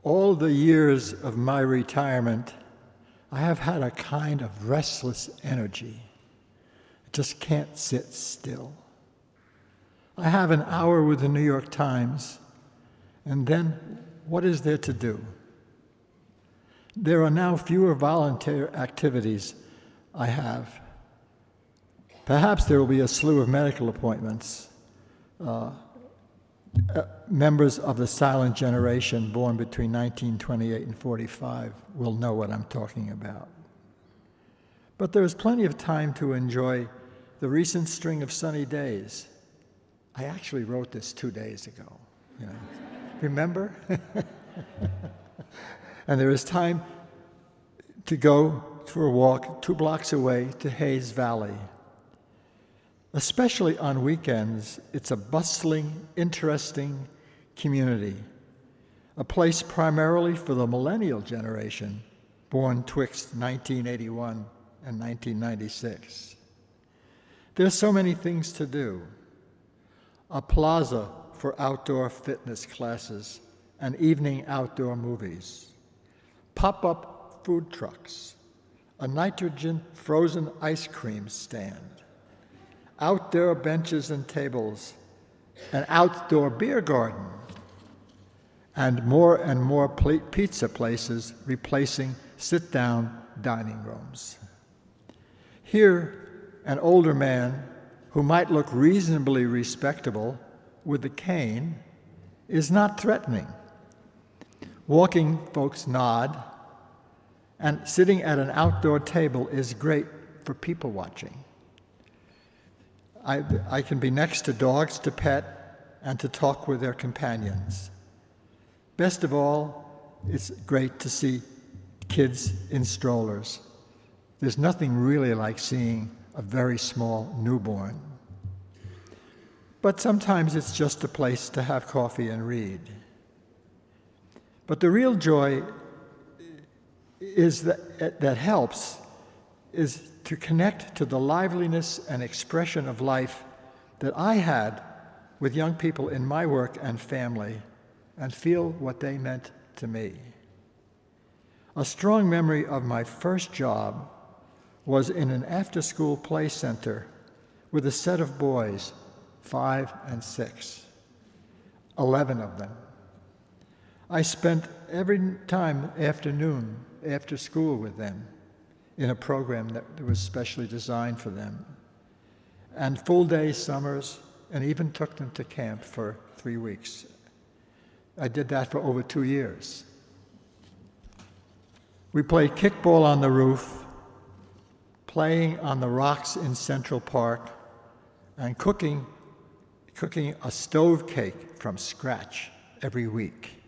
All the years of my retirement, I have had a kind of restless energy. I just can't sit still. I have an hour with the New York Times, and then what is there to do? There are now fewer volunteer activities I have. Perhaps there will be a slew of medical appointments. Members of the silent generation born between 1928 and 45 will know what I'm talking about. But there is plenty of time to enjoy the recent string of sunny days. I actually wrote this 2 days ago. You know. Remember? And there is time to go for a walk 2 blocks away to Hayes Valley. Especially on weekends, it's a bustling, interesting community, a place primarily for the millennial generation, born twixt 1981 and 1996. There's so many things to do. A plaza for outdoor fitness classes and evening outdoor movies, pop-up food trucks, a nitrogen frozen ice cream stand, outdoor benches and tables, an outdoor beer garden, and more pizza places replacing sit-down dining rooms. Here, an older man who might look reasonably respectable with a cane is not threatening. Walking folks nod, and sitting at an outdoor table is great for people watching. I can be next to dogs to pet and to talk with their companions. Best of all, it's great to see kids in strollers. There's nothing really like seeing a very small newborn. But sometimes it's just a place to have coffee and read. But the real joy is that helps is to connect to the liveliness and expression of life that I had with young people in my work and family, and feel what they meant to me. A strong memory of my first job was in an after-school play center with a set of boys, 5 and 6, 11 of them. I spent every time afternoon after school with them in a program that was specially designed for them, and full-day summers, and even took them to camp for 3 weeks. I did that for over 2 years. We played kickball on the roof, playing on the rocks in Central Park, and cooking a stove cake from scratch every week.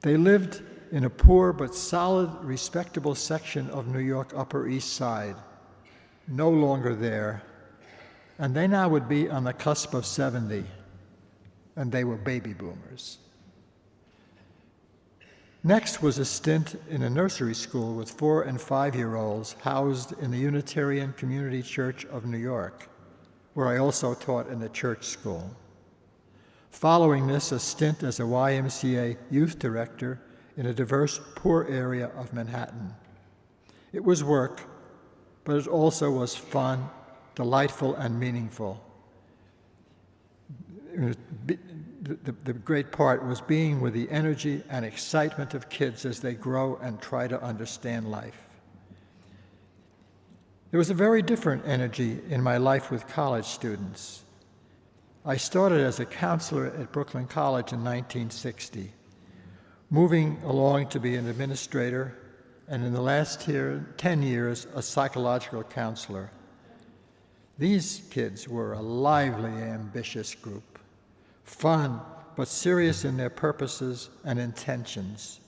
They lived in a poor but solid, respectable section of New York Upper East Side, no longer there, and they now would be on the cusp of 70, and they were baby boomers. Next was a stint in a nursery school with 4 and 5-year-olds housed in the Unitarian Community Church of New York, where I also taught in the church school. Following this, a stint as a YMCA youth director in a diverse, poor area of Manhattan. It was work, but it also was fun, delightful, and meaningful. The great part was being with the energy and excitement of kids as they grow and try to understand life. There was a very different energy in my life with college students. I started as a counselor at Brooklyn College in 1960, moving along to be an administrator, and in the last 10 years, a psychological counselor. These kids were a lively, ambitious group, fun, but serious in their purposes and intentions.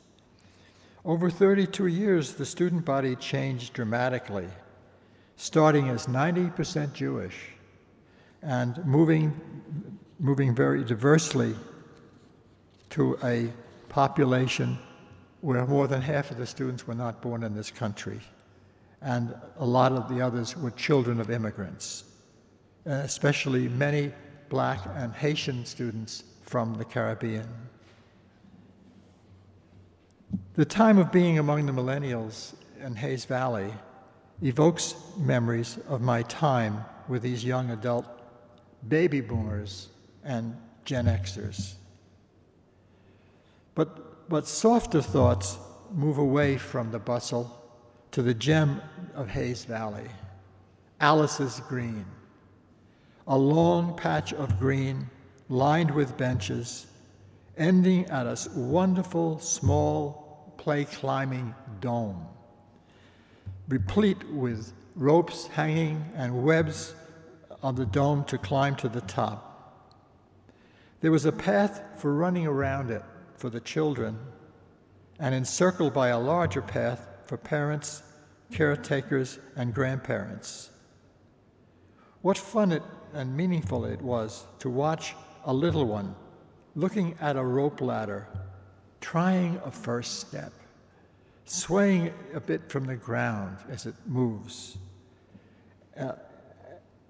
Over 32 years, the student body changed dramatically, starting as 90% Jewish and moving very diversely to a population where more than half of the students were not born in this country, and a lot of the others were children of immigrants, especially many Black and Haitian students from the Caribbean. The time of being among the millennials in Hayes Valley evokes memories of my time with these young adult baby boomers and Gen Xers. But softer thoughts move away from the bustle to the gem of Hayes Valley, Alice's Green, a long patch of green lined with benches, ending at a wonderful small play-climbing dome, replete with ropes hanging and webs on the dome to climb to the top. There was a path for running around it for the children, and encircled by a larger path for parents, caretakers, and grandparents. What fun and meaningful it was to watch a little one looking at a rope ladder, trying a first step, swaying a bit from the ground as it moves,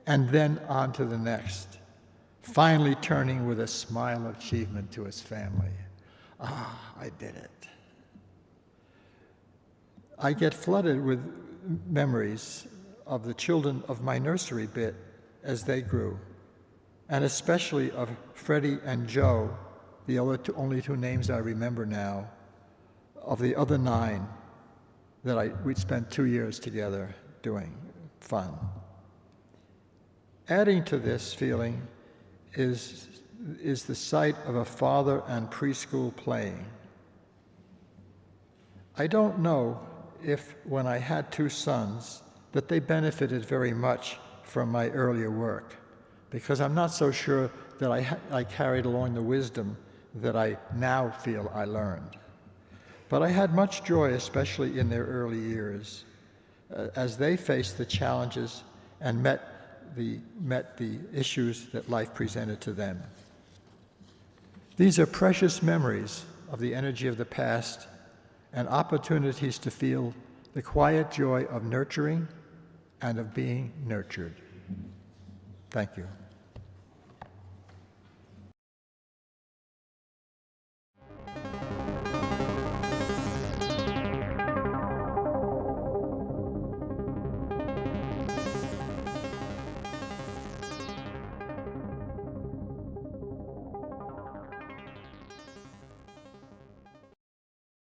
and then on to the next, finally turning with a smile of achievement to his family. Ah, I did it. I get flooded with memories of the children of my nursery bit as they grew, and especially of Freddie and Joe, the only two names I remember now, of the other 9 that we'd spent 2 years together doing fun. Adding to this feeling is the sight of a father and preschool playing. I don't know if, when I had 2 sons, that they benefited very much from my earlier work, because I'm not so sure that I carried along the wisdom that I now feel I learned. But I had much joy, especially in their early years, as they faced the challenges and met the issues that life presented to them. These are precious memories of the energy of the past and opportunities to feel the quiet joy of nurturing and of being nurtured. Thank you.